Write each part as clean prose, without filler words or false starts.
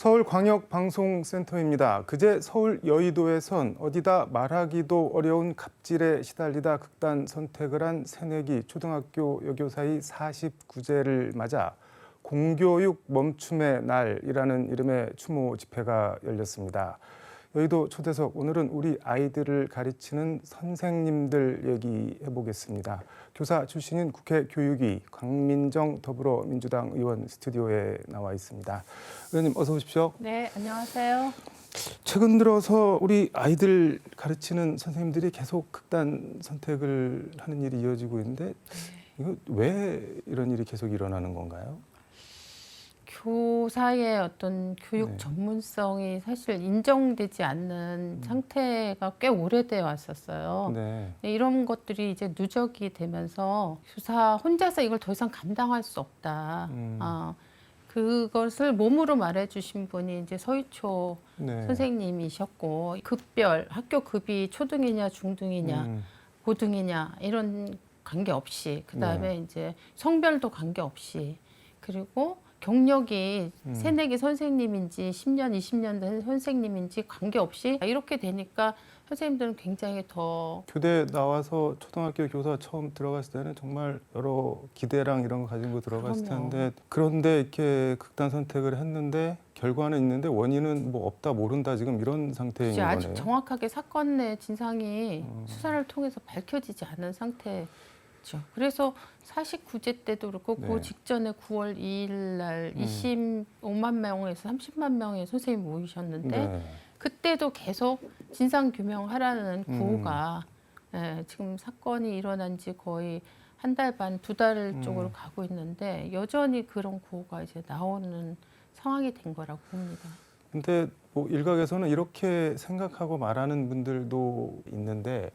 서울광역방송센터입니다. 그제 서울 여의도에선 어디다 말하기도 어려운 갑질에 시달리다 극단 선택을 한 새내기 초등학교 여교사의 49제를 맞아 공교육 멈춤의 날이라는 이름의 추모 집회가 열렸습니다. 여의도 초대석, 오늘은 우리 아이들을 가르치는 선생님들 얘기해보겠습니다. 교사 출신인 국회 교육위 강민정 더불어민주당 의원 스튜디오에 나와 있습니다. 의원님 어서 오십시오. 네, 안녕하세요. 최근 들어서 우리 아이들 가르치는 선생님들이 계속 극단 선택을 하는 일이 이어지고 있는데 이거 왜 이런 일이 계속 일어나는 건가요? 교사의 어떤 교육 전문성이 사실 인정되지 않는 상태가 꽤 오래되어 왔었어요. 이런 것들이 이제 누적이 되면서 교사 혼자서 이걸 더 이상 감당할 수 없다. 그것을 몸으로 말해주신 분이 이제 서희초 선생님이셨고, 급별, 학교 급이 초등이냐 중등이냐 고등이냐 이런 관계없이, 그다음에 이제 성별도 관계없이, 그리고 경력이 새내기 선생님인지 10년, 20년 된 선생님인지 관계없이 이렇게 되니까 선생님들은 굉장히 더 교대 나와서 초등학교 교사 처음 들어갔을 때는 정말 여러 기대랑 이런 거 가지고 들어갔을 텐데, 그런데 이렇게 극단 선택을 했는데 결과는 있는데 원인은 뭐 없다 모른다 지금 이런 상태인 거네요. 아직 정확하게 사건의 진상이 수사를 통해서 밝혀지지 않은 상태. 그래서 49제 때도 그렇고 그 직전에 9월 2일 날 25만 명에서 30만 명의 선생님이 모이셨는데 그때도 계속 진상 규명하라는 구호가 지금 사건이 일어난 지 거의 한 달 반, 두 달 쪽으로 가고 있는데 여전히 그런 구호가 이제 나오는 상황이 된 거라고 봅니다. 근데 뭐 일각에서는 이렇게 생각하고 말하는 분들도 있는데,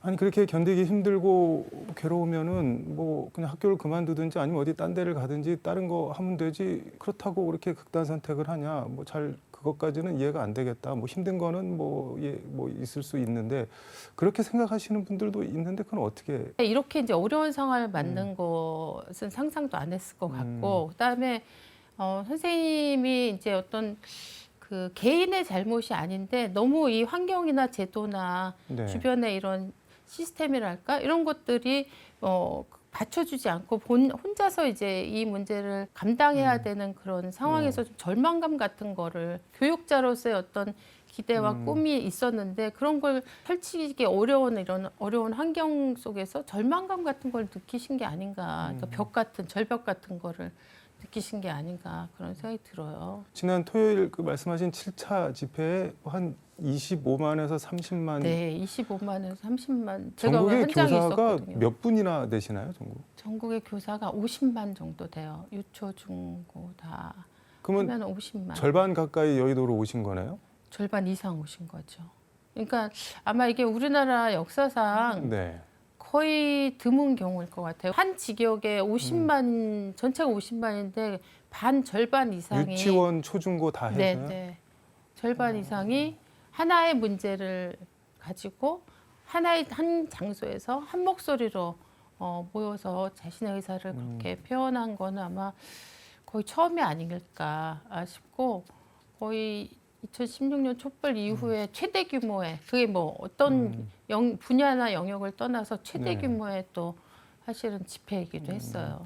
아니 그렇게 견디기 힘들고 괴로우면은 뭐 그냥 학교를 그만두든지 아니면 어디 딴 데를 가든지 다른 거 하면 되지, 그렇다고 그렇게 극단 선택을 하냐, 뭐 잘 그것까지는 이해가 안 되겠다. 뭐 힘든 거는 뭐 있을 수 있는데, 그렇게 생각하시는 분들도 있는데 그건 어떻게? 이렇게 이제 어려운 상황을 맞는 것은 상상도 안 했을 것 같고, 그다음에 선생님이 이제 어떤 그 개인의 잘못이 아닌데 너무 이 환경이나 제도나 주변에 이런 시스템이랄까 이런 것들이 받쳐주지 않고 혼자서 이제 이 문제를 감당해야 되는 그런 상황에서 좀 절망감 같은 거를, 교육자로서의 어떤 기대와 꿈이 있었는데 그런 걸 펼치기 어려운 이런 어려운 환경 속에서 절망감 같은 걸 느끼신 게 아닌가, 그러니까 벽 같은 절벽 같은 거를 느끼신 게 아닌가 그런 생각이 들어요. 지난 토요일 그 말씀하신 7차 집회에 한 25만에서 30만. 네, 25만에서 30만. 제가 전국의 현장에 교사가 있었거든요. 몇 분이나 되시나요, 전국? 전국의 교사가 50만 정도 돼요. 유초, 중고 다 그러면 하면 50만. 절반 가까이 여의도로 오신 거네요? 절반 이상 오신 거죠. 그러니까 아마 이게 우리나라 역사상 거의 드문 경우일 것 같아요. 한 지역에 50만, 전체가 50만인데 절반 이상이 유치원, 초중고 다 해서요? 네. 절반 이상이 하나의 문제를 가지고 한 장소에서 한 목소리로 모여서 자신의 의사를 그렇게 표현한 거는 아마 거의 처음이 아닐까 싶고, 거의 2016년 촛불 이후에 최대 규모의, 그게 뭐 어떤 분야나 영역을 떠나서 최대 규모의 또 사실은 집회이기도 했어요.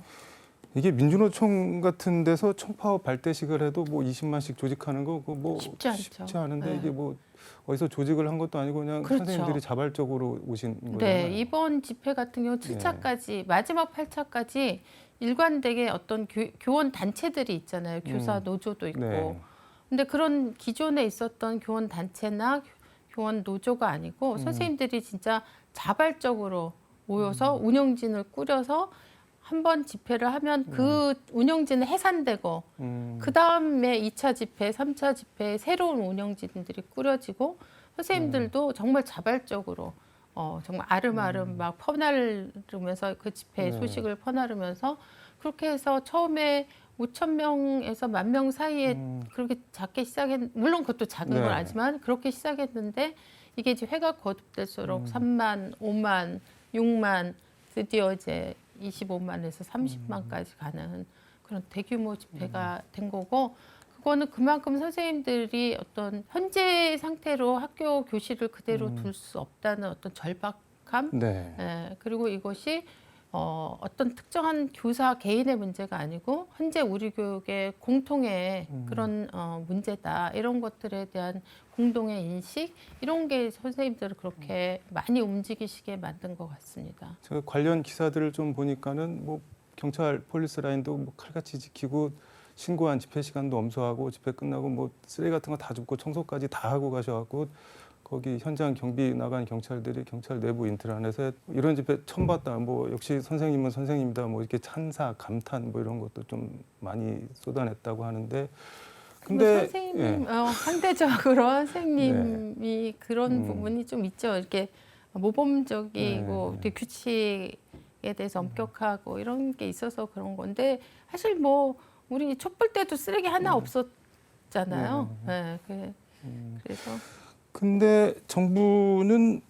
이게 민주노총 같은 데서 총파업 발대식을 해도 뭐 20만씩 조직하는 거 뭐 쉽지 않은데 이게 뭐 어디서 조직을 한 것도 아니고 그냥 선생님들이 자발적으로 오신 거예요. 네, 이번 집회 같은 경우 7차까지 마지막 8차까지 일관되게 어떤 교원 단체들이 있잖아요. 교사 노조도 있고. 근데 그런 기존에 있었던 교원 단체나 교원 노조가 아니고 선생님들이 진짜 자발적으로 모여서 운영진을 꾸려서 한 번 집회를 하면 그 운영진은 해산되고 그 다음에 2차 집회, 3차 집회에 새로운 운영진들이 꾸려지고, 선생님들도 정말 자발적으로 정말 아름아름 막 퍼나르면서 그 집회 소식을 퍼나르면서 그렇게 해서 처음에 5천 명에서 1만 명 사이에 그렇게 작게 물론 그것도 작은 건 아니지만 그렇게 시작했는데, 이게 이제 회가 거듭될수록 3만, 5만, 6만, 드디어 이제 25만에서 30만까지 가는 그런 대규모 집회가 된 거고, 그거는 그만큼 선생님들이 어떤 현재 상태로 학교 교실을 그대로 둘 수 없다는 어떤 절박함, 네. 그리고 이것이 어떤 특정한 교사 개인의 문제가 아니고 현재 우리 교육의 공통의 그런 문제다. 이런 것들에 대한 공동의 인식 이런 게 선생님들을 그렇게 많이 움직이시게 만든 것 같습니다. 제가 관련 기사들을 좀 보니까는 뭐 경찰 폴리스 라인도 뭐 칼같이 지키고 신고한 집회 시간도 엄수하고 집회 끝나고 뭐 쓰레기 같은 거 다 줍고 청소까지 다 하고 가셔갖고 거기 현장 경비 나간 경찰들이 경찰 내부 인트라넷에 이런 집회 처음 봤다. 뭐 역시 선생님은 선생님이다. 뭐 이렇게 찬사, 감탄 뭐 이런 것도 좀 많이 쏟아냈다고 하는데. 근데 선생님 상대적으로 선생님이 그런 부분이 좀 있죠. 이렇게 모범적이고 되게 규칙에 대해서 엄격하고 이런 게 있어서 그런 건데 사실 뭐 우리 촛불 때도 쓰레기 하나 없었잖아요. 그래서 근데 정부는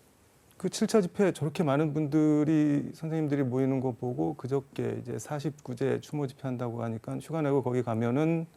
그 7차 집회 저렇게 많은 분들이 선생님들이 모이는 거 보고 그저께 이제 49제 추모 집회 한다고 하니까 휴가 내고 거기 가면은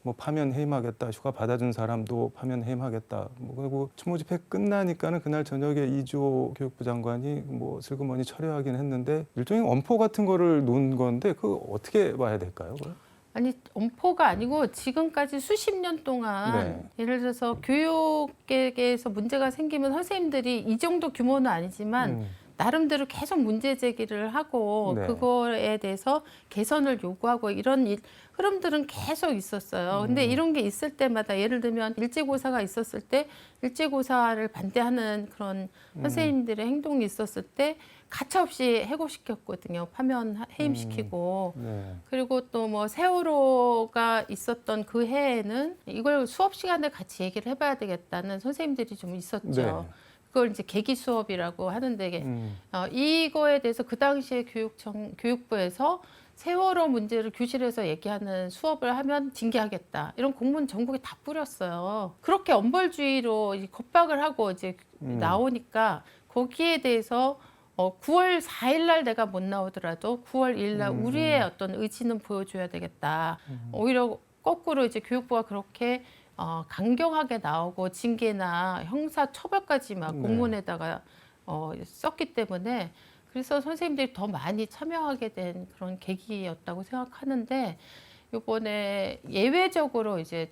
뭐 파면 해임하겠다. 휴가 받아준 사람도 파면 해임하겠다. 뭐 그리고 추모 집회 끝나니까는 그날 저녁에 이주호 교육부 장관이 뭐 슬그머니 철회하긴 했는데 일종의 엄포 같은 거를 놓은 건데 그 어떻게 봐야 될까요? 그걸? 아니 엄포가 아니고 지금까지 수십 년 동안 예를 들어서 교육계에서 문제가 생기면 선생님들이 이 정도 규모는 아니지만 나름대로 계속 문제 제기를 하고 그거에 대해서 개선을 요구하고 이런 흐름들은 계속 있었어요. 근데 이런 게 있을 때마다 예를 들면 일제고사가 있었을 때 일제고사를 반대하는 그런 선생님들의 행동이 있었을 때 가차없이 해고시켰거든요. 파면 해임시키고. 그리고 또 뭐 세월호가 있었던 그 해에는 이걸 수업 시간에 같이 얘기를 해봐야 되겠다는 선생님들이 좀 있었죠. 그걸 이제 계기 수업이라고 하는데 이거에 대해서 그 당시에 교육부에서 세월호 문제를 교실에서 얘기하는 수업을 하면 징계하겠다 이런 공문 전국에 다 뿌렸어요. 그렇게 엄벌주의로 겁박을 하고 이제 나오니까 거기에 대해서 9월 4일 날 내가 못 나오더라도 9월 1일 날 우리의 어떤 의지는 보여줘야 되겠다. 오히려 거꾸로 이제 교육부가 그렇게 강경하게 나오고 징계나 형사 처벌까지 막 공문에다가 썼기 때문에 그래서 선생님들이 더 많이 참여하게 된 그런 계기였다고 생각하는데 이번에 예외적으로 이제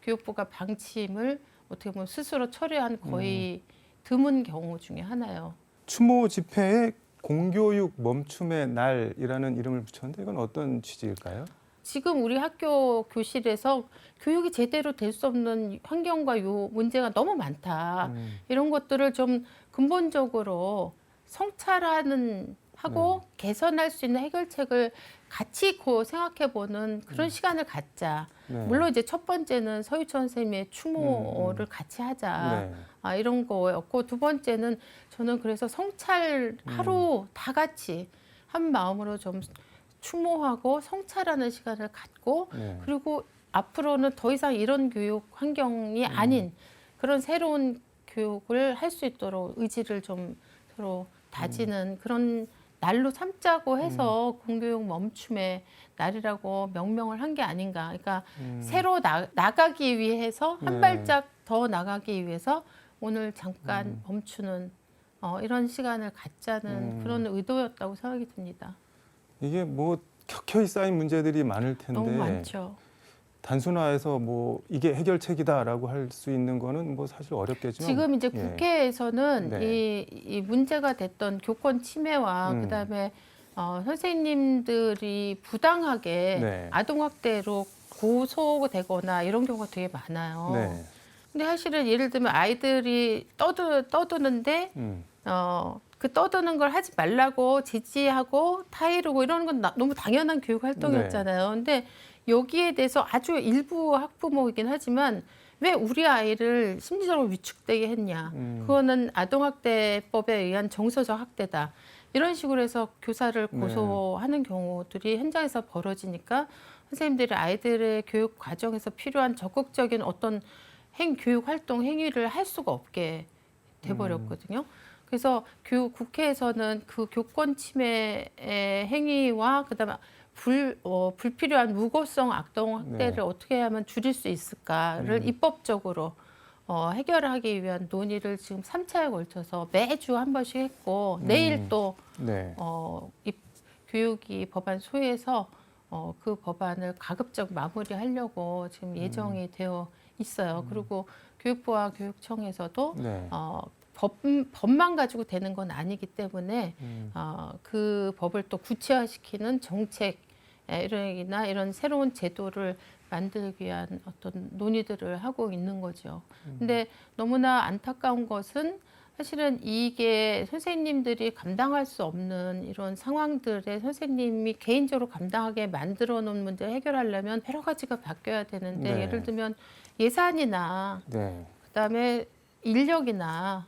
교육부가 방침을 어떻게 보면 스스로 철회한 거의 드문 경우 중에 하나예요. 추모 집회에 공교육 멈춤의 날이라는 이름을 붙였는데 이건 어떤 취지일까요? 지금 우리 학교 교실에서 교육이 제대로 될 수 없는 환경과 요 문제가 너무 많다. 이런 것들을 좀 근본적으로 성찰하는 하고 개선할 수 있는 해결책을 같이 생각해보는 그런 시간을 갖자. 물론 이제 첫 번째는 서유천 선생님의 추모를 같이 하자. 이런 거였고 두 번째는 저는 그래서 성찰하루 다 같이 한 마음으로 좀 추모하고 성찰하는 시간을 갖고 그리고 앞으로는 더 이상 이런 교육 환경이 아닌 그런 새로운 교육을 할 수 있도록 의지를 좀 서로 다지는 그런 날로 삼자고 해서 공교육 멈춤의 날이라고 명명을 한 게 아닌가. 그러니까 새로 나가기 위해서 한 발짝 더 나가기 위해서 오늘 잠깐 멈추는 이런 시간을 갖자는 그런 의도였다고 생각이 듭니다. 이게 뭐 켜켜이 쌓인 문제들이 많을 텐데 너무 많죠. 단순화해서 뭐 이게 해결책이다라고 할 수 있는 거는 뭐 사실 어렵겠지만 지금 이제 국회에서는 이 문제가 됐던 교권 침해와 그다음에 선생님들이 부당하게 아동학대로 고소되거나 이런 경우가 되게 많아요. 근데 사실은 예를 들면 아이들이 떠드는데 그 떠드는 걸 하지 말라고 제지하고 타이르고 이러는 건 너무 당연한 교육 활동이었잖아요. 근데 여기에 대해서 아주 일부 학부모이긴 하지만 왜 우리 아이를 심리적으로 위축되게 했냐. 그거는 아동학대법에 의한 정서적 학대다. 이런 식으로 해서 교사를 고소하는 경우들이 현장에서 벌어지니까 선생님들이 아이들의 교육 과정에서 필요한 적극적인 어떤 교육 활동 행위를 할 수가 없게 돼버렸거든요. 그래서 국회에서는 그 교권 침해의 행위와 그다음에 불필요한 무고성 악동 학대를 네. 어떻게 하면 줄일 수 있을까를 입법적으로 해결하기 위한 논의를 지금 3차에 걸쳐서 매주 한 번씩 했고 내일 또 네. 교육위 법안 소위에서 그 법안을 가급적 마무리하려고 지금 예정이 되어 있어요. 그리고 교육부와 교육청에서도 네. 법만 가지고 되는 건 아니기 때문에 그 법을 또 구체화시키는 정책이나 이런 새로운 제도를 만들기 위한 어떤 논의들을 하고 있는 거죠. 근데 너무나 안타까운 것은 사실은 이게 선생님들이 감당할 수 없는 이런 상황들에 선생님이 개인적으로 감당하게 만들어 놓은 문제를 해결하려면 여러 가지가 바뀌어야 되는데 네. 예를 들면 예산이나 네. 그다음에 인력이나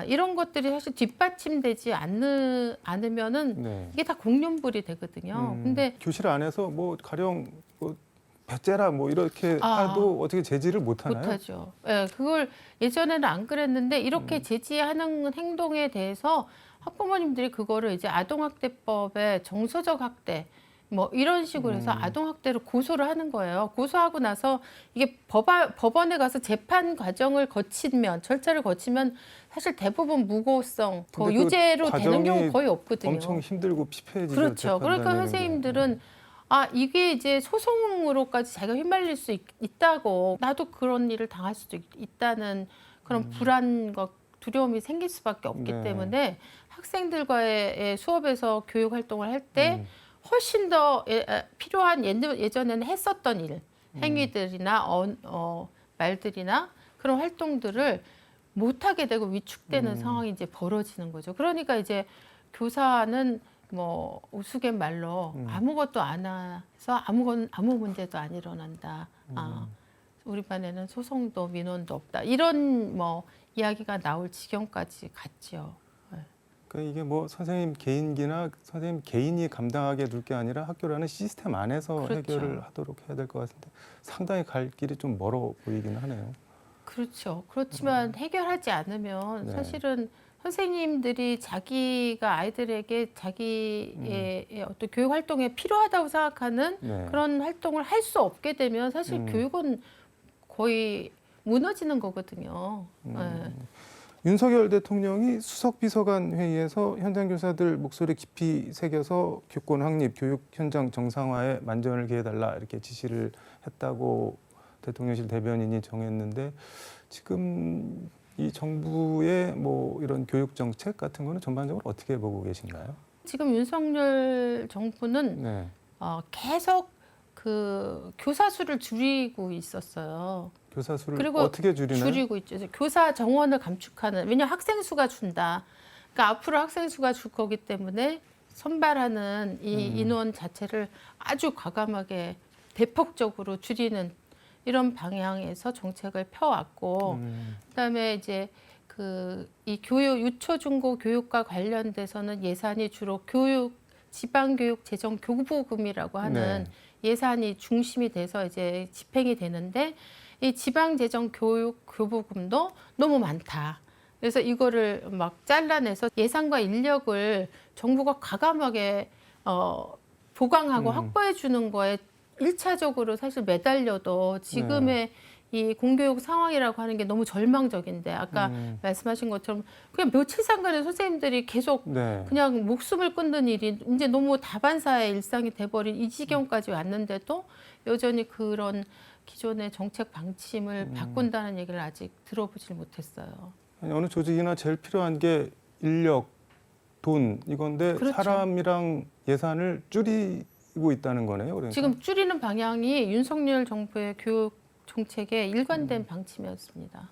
이런 것들이 사실 뒷받침되지 않으면은 네. 이게 다 공룡불이 되거든요. 근데 교실 안에서 뭐 가령 뭐 배째라 뭐 이렇게 해도 어떻게 제지를 못 하나요? 못하죠. 예, 그걸 예전에는 안 그랬는데 이렇게 제지하는 행동에 대해서 학부모님들이 그거를 이제 아동학대법의 정서적 학대 뭐 이런 식으로 해서 아동학대를 고소를 하는 거예요. 고소하고 나서 이게 법원에 가서 재판 과정을 거치면 절차를 거치면 사실 대부분 무고성, 근데 유죄로 그 되는 경우 과정이 거의 없거든요. 엄청 힘들고 피폐해지죠. 그렇죠. 그러니까 재판단이라는 게. 선생님들은 이게 이제 소송으로까지 자기가 휘말릴 수 있다고 나도 그런 일을 당할 수도 있다는 그런 불안과 두려움이 생길 수밖에 없기 네. 때문에 학생들과의 수업에서 교육 활동을 할 때 훨씬 더 필요한 예전에는 했었던 일, 행위들이나 말들이나 그런 활동들을 못하게 되고 위축되는 상황이 이제 벌어지는 거죠. 그러니까 이제 교사는 뭐 우스갯말로 아무것도 안 해서 아무 문제도 안 일어난다. 우리 반에는 소송도 민원도 없다. 이런 뭐 이야기가 나올 지경까지 갔죠. 그러니까 이게 뭐 선생님 개인기나 선생님 개인이 감당하게 둘 게 아니라 학교라는 시스템 안에서 그렇죠. 해결을 하도록 해야 될 것 같은데 상당히 갈 길이 좀 멀어 보이긴 하네요. 그렇죠. 그렇지만 해결하지 않으면 네. 사실은 선생님들이 자기가 아이들에게 자기의 어떤 교육 활동에 필요하다고 생각하는 네. 그런 활동을 할 수 없게 되면 사실 교육은 거의 무너지는 거거든요. 네. 윤석열 대통령이 수석 비서관 회의에서 현장 교사들 목소리 깊이 새겨서 교권 확립, 교육 현장 정상화에 만전을 기해달라 이렇게 지시를 했다고 대통령실 대변인이 정했는데 지금 이 정부의 뭐 이런 교육 정책 같은 거는 전반적으로 어떻게 보고 계신가요? 지금 윤석열 정부는 네. 계속 그 교사 수를 줄이고 있었어요. 교사 수를 그리고 어떻게 줄이나요? 줄이고 있죠. 이제 교사 정원을 감축하는. 왜냐하면 학생 수가 준다. 그러니까 앞으로 학생 수가 줄 거기 때문에 선발하는 이 인원 자체를 아주 과감하게 대폭적으로 줄이는 이런 방향에서 정책을 펴왔고, 그다음에 이제 이 교육 유초 중고 교육과 관련돼서는 예산이 주로 지방교육 재정 교부금이라고 하는 예산이 중심이 돼서 이제 집행이 되는데 이 지방재정 교육 교부금도 너무 많다. 그래서 이거를 막 잘라내서 예산과 인력을 정부가 과감하게 보강하고 확보해 주는 거에 일차적으로 사실 매달려도 지금의 이 공교육 상황이라고 하는 게 너무 절망적인데 아까 말씀하신 것처럼 그냥 며칠 상간에 선생님들이 계속 그냥 목숨을 끊는 일이 이제 너무 다반사의 일상이 돼버린 이 지경까지 왔는데도 여전히 그런 기존의 정책 방침을 바꾼다는 얘기를 아직 들어보질 못했어요. 아니, 어느 조직이나 제일 필요한 게 인력, 돈 이건데 그렇죠. 사람이랑 예산을 줄이고 있다는 거네요. 그러니까. 지금 줄이는 방향이 윤석열 정부의 교육 정책의 일관된 방침이었습니다.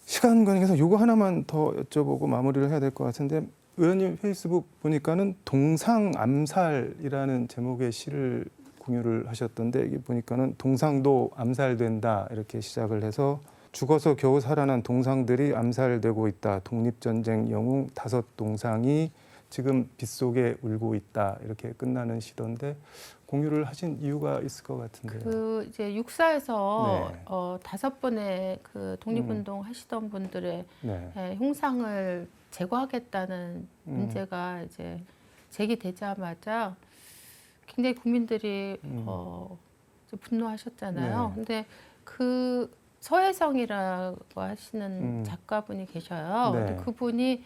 시간 관계에서 요거 하나만 더 여쭤보고 마무리를 해야 될 것 같은데 의원님 페이스북 보니까는 동상 암살이라는 제목의 시를 공유를 하셨던데 이게 보니까는 동상도 암살된다 이렇게 시작을 해서 죽어서 겨우 살아난 동상들이 암살되고 있다. 독립전쟁 영웅 5 동상이 지금 빗속에 울고 있다. 이렇게 끝나는 시던데 공유를 하신 이유가 있을 것 같은데요. 이제 육사에서 5번의 그 독립운동 하시던 분들의 흉상을 제거하겠다는 문제가 이제 제기되자마자 굉장히 국민들이 좀 분노하셨잖아요. 네. 근데 그 서혜성이라고 하시는 작가분이 계셔요. 네. 근데 그분이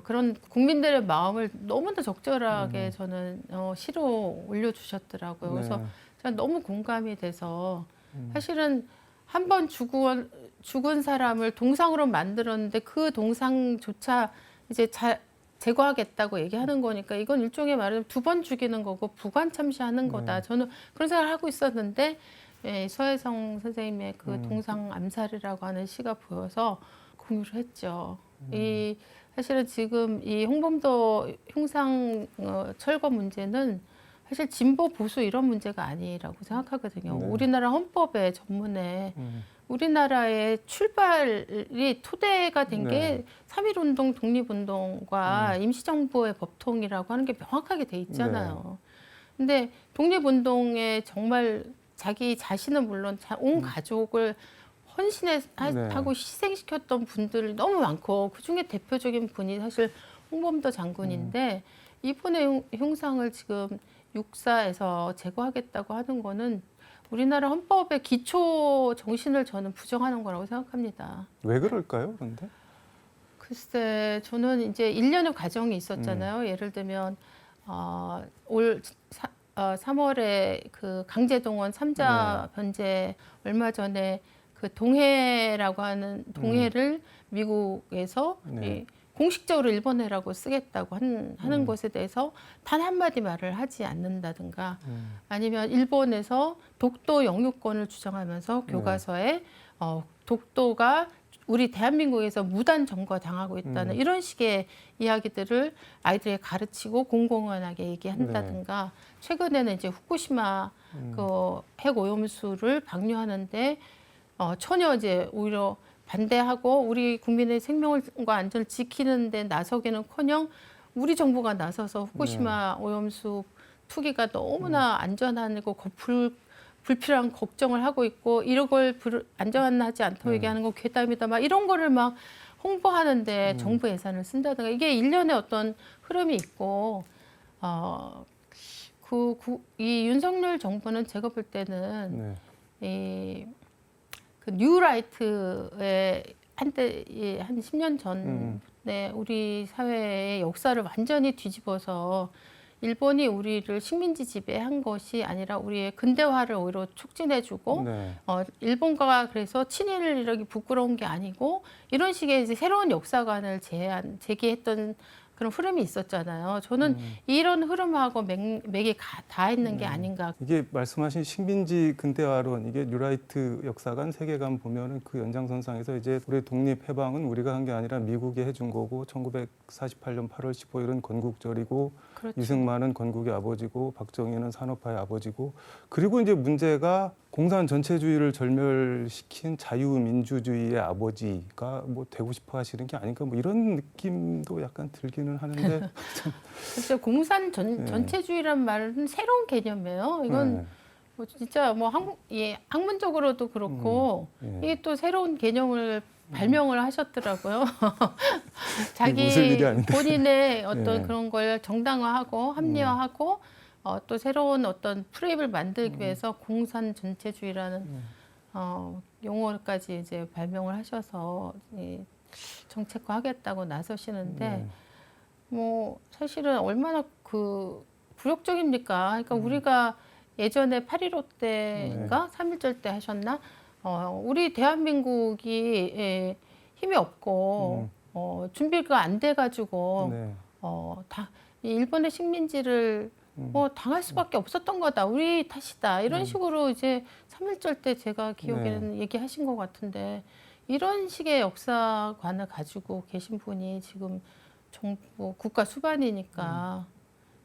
그런 국민들의 마음을 너무나 적절하게 저는 시로 올려주셨더라고요. 그래서 네. 제가 너무 공감이 돼서 사실은 한 번 죽은 사람을 동상으로 만들었는데 그 동상조차 이제 제거하겠다고 얘기하는 거니까 이건 일종의 말은 두 번 죽이는 거고 부관참시하는 거다. 저는 그런 생각을 하고 있었는데 예, 서혜성 선생님의 그 동상 암살이라고 하는 시가 보여서 공유를 했죠. 이 사실은 지금 이 홍범도 흉상 철거 문제는 사실 진보 보수 이런 문제가 아니라고 생각하거든요. 네. 우리나라 헌법의 전문에 우리나라의 출발이 토대가 된 게 네. 3.1운동 독립운동과 임시정부의 법통이라고 하는 게 명확하게 돼 있잖아요. 근데 독립운동에 정말 자기 자신은 물론 온 가족을 헌신하고 희생시켰던 분들이 너무 많고 그중에 대표적인 분이 사실 홍범도 장군인데 이분의 흉상을 지금 육사에서 제거하겠다고 하는 거는 우리나라 헌법의 기초 정신을 저는 부정하는 거라고 생각합니다. 왜 그럴까요, 그런데? 글쎄, 저는 이제 일련의 과정이 있었잖아요. 예를 들면 올 3월에 그 강제동원 3자 변제 얼마 전에 그 동해라고 하는 동해를 미국에서 이 공식적으로 일본해라고 쓰겠다고 하는 것에 대해서 단 한마디 말을 하지 않는다든가 아니면 일본에서 독도 영유권을 주장하면서 교과서에 독도가 우리 대한민국에서 무단 점거 당하고 있다는 이런 식의 이야기들을 아이들에게 가르치고 공공연하게 얘기한다든가 최근에는 이제 후쿠시마 그 핵오염수를 방류하는데 전혀 이제 오히려 반대하고 우리 국민의 생명과 안전을 지키는 데 나서기는커녕 우리 정부가 나서서 후쿠시마 오염수 투기가 너무나 안전하고 불필요한 걱정을 하고 있고 이런 걸 안전하지 않다고 얘기하는 건 괴담이다. 막 이런 거를 막 홍보하는데 정부 예산을 쓴다든가 이게 일련의 어떤 흐름이 있고 이 윤석열 정부는 제가 볼 때는 그 뉴라이트의 한때 한 10년 전에 우리 사회의 역사를 완전히 뒤집어서 일본이 우리를 식민지 지배한 것이 아니라 우리의 근대화를 오히려 촉진해주고 일본과 그래서 친일을 이렇게 부끄러운 게 아니고 이런 식의 이제 새로운 역사관을 제기했던 그런 흐름이 있었잖아요. 저는 이런 흐름하고 맥이 다 있는 게 아닌가. 이게 말씀하신 식민지 근대화론, 이게 뉴라이트 역사관, 세계관 보면은 그 연장선상에서 이제 우리 독립해방은 우리가 한 게 아니라 미국이 해준 거고 1948년 8월 15일은 건국절이고 그렇죠. 이승만은 건국의 아버지고 박정희는 산업화의 아버지고 그리고 이제 문제가 공산 전체주의를 절멸시킨 자유민주주의의 아버지가 뭐 되고 싶어 하시는 게 아닌가 뭐 이런 느낌도 약간 들기는 하는데 그렇죠. 공산 전체주의란 말은 새로운 개념이에요. 이건 뭐 진짜 뭐 학문적으로도 그렇고 이게 또 새로운 개념을 발명을 하셨더라고요. 자기 본인의 어떤 그런 걸 정당화하고 합리화하고 또 새로운 어떤 프레임을 만들기 위해서 공산 전체주의라는 용어까지 이제 발명을 하셔서 정책화하겠다고 나서시는데 뭐 사실은 얼마나 그 굴욕적입니까? 그러니까 우리가 예전에 8.15 때인가 3.1절 때 하셨나? 우리 대한민국이 힘이 없고 준비가 안 돼가지고 다 일본의 식민지를 뭐 당할 수밖에 없었던 거다. 우리 탓이다. 이런 식으로 이제 3.1절 때 제가 기억에는 얘기하신 것 같은데 이런 식의 역사관을 가지고 계신 분이 지금 정부 국가 수반이니까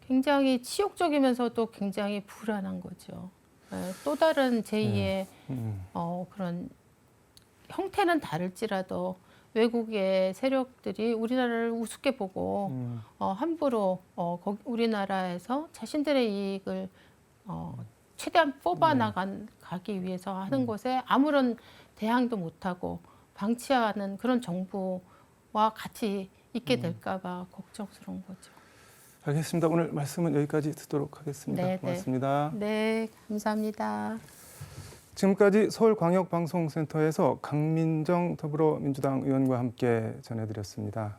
굉장히 치욕적이면서도 굉장히 불안한 거죠. 또 다른 제2의 그런 형태는 다를지라도 외국의 세력들이 우리나라를 우습게 보고 함부로 우리나라에서 자신들의 이익을 최대한 뽑아나가기 위해서 하는 것에 아무런 대항도 못하고 방치하는 그런 정부와 같이 있게 될까 봐 걱정스러운 거죠. 알겠습니다. 오늘 말씀은 여기까지 듣도록 하겠습니다. 네, 네. 고맙습니다. 네, 감사합니다. 지금까지 서울광역방송센터에서 강민정 더불어민주당 의원과 함께 전해드렸습니다.